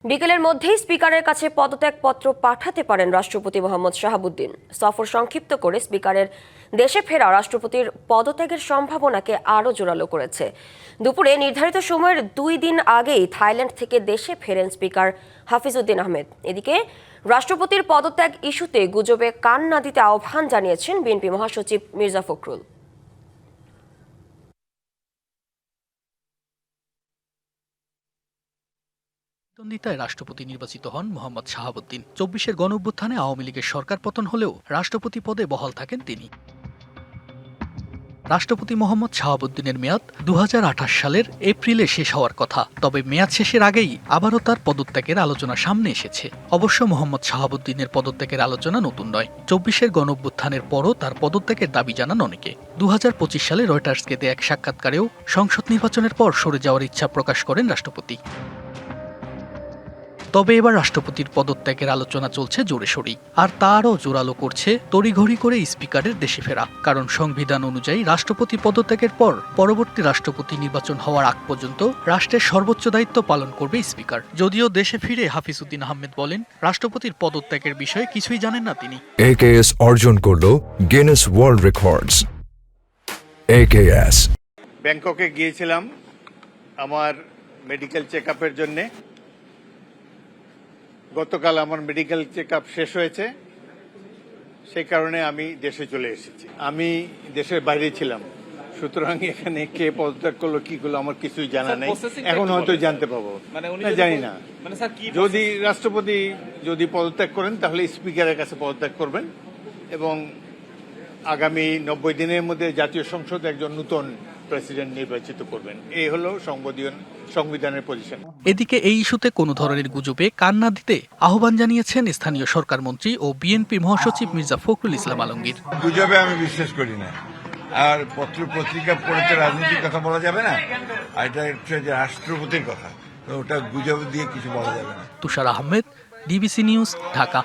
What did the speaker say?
বিকেলের মধ্যেই স্পিকারের কাছে পদত্যাগপত্র পাঠাতে পারেন রাষ্ট্রপতি মোহাম্মদ শাহাবুদ্দিন। সফর সংক্ষিপ্ত করে স্পিকারের দেশে ফেরা রাষ্ট্রপতির পদত্যাগের সম্ভাবনাকে আরও জোরালো করেছে। দুপুরে নির্ধারিত সময়ের 2 দিন আগেই থাইল্যান্ড থেকে দেশে ফেরেন স্পিকার হাফিজউদ্দিন আহমেদ। এদিকে রাষ্ট্রপতির পদত্যাগ ইস্যুতে গুজবে কান না দিতে আহ্বান জানিয়েছেন বিএনপি মহাসচিব মির্জা ফখরুল। প্রতিদ্বন্দ্বিতায় রাষ্ট্রপতি নির্বাচিত হন মোহাম্মদ শাহাবুদ্দিন। 24-এর গণঅভ্যুত্থানে আওয়ামী লীগের সরকার পতন হলেও রাষ্ট্রপতি পদে বহাল থাকেন তিনি। রাষ্ট্রপতি মোহাম্মদ শাহাবুদ্দিনের মেয়াদ 2028 সালের এপ্রিলে শেষ হওয়ার কথা। তবে মেয়াদ শেষের আগেই আবারও তার পদত্যাগের আলোচনা সামনে এসেছে। অবশ্য মোহাম্মদ শাহাবুদ্দিনের পদত্যাগের আলোচনা নতুন নয়। 24-এর গণঅভ্যুত্থানের পরও তার পদত্যাগের দাবি জানান অনেকে। 2025 সালে রয়টার্সকে দেয়া এক সাক্ষাৎকারেও সংসদ নির্বাচনের পর সরে যাওয়ার ইচ্ছা প্রকাশ করেন রাষ্ট্রপতি। তবে এবার রাষ্ট্রপতির পদত্যাগের আলোচনা চলছে জোরে সোরেই, আর তারও জোরালো করছে তড়িঘড়ি করে স্পিকারের দেশে ফেরা। কারণ সংবিধান অনুযায়ী রাষ্ট্রপতি পদত্যাগের পর পরবর্তী রাষ্ট্রপতি নির্বাচন হওয়ার আগ পর্যন্ত রাষ্ট্রের সর্বোচ্চ দায়িত্ব পালন করবে স্পিকার। যদিও দেশে ফিরে হাফিজউদ্দিন আহমেদ বলেন, রাষ্ট্রপতির পদত্যাগের বিষয়ে কিছুই জানেন না তিনি। AKS অর্জন করল গিনেস ওয়ার্ল্ড রেকর্ডস। AKS ব্যাংককে গিয়েছিলাম আমার মেডিকেল চেকআপের জন্য। গতকাল আমার মেডিকেল চেকআপ শেষ হয়েছে, সেই কারণে আমি দেশে চলে এসেছি। আমি দেশের বাইরে ছিলাম, সুতরাং এখানে কে পদত্যাগ করলো কি করলো আমার কিছুই জানা নেই। এখন হয়তো জানতে পাবো, জানি না। যদি রাষ্ট্রপতি যদি পদত্যাগ করেন তাহলে স্পিকারের কাছে পদত্যাগ করবেন এবং আগামী 90 দিনের মধ্যে জাতীয় সংসদ একজন নতুন প্রেসিডেন্ট নির্বাচিত করবেন। এই হলো সংবিধানের পজিশন। এদিকে এই ইস্যুতে কোনো ধরনের গুজবে কান না দিতে আহ্বান জানিয়েছেন স্থানীয় সরকার মন্ত্রী ও বিএনপি মহাসচিব মির্জা ফখরুল ইসলাম আলমগীর। গুজবে আমি বিশ্বাস করি না, আর পত্র পত্রিকা পড়ে তো রাজনীতির কথা বলা যাবে না, আর এটা হচ্ছে যে রাষ্ট্রপতির কথা, তো ওটা গুজব দিয়ে কিছু বলা যাবে না। তুষার আহমেদ, ডিবিসি নিউজ, ঢাকা।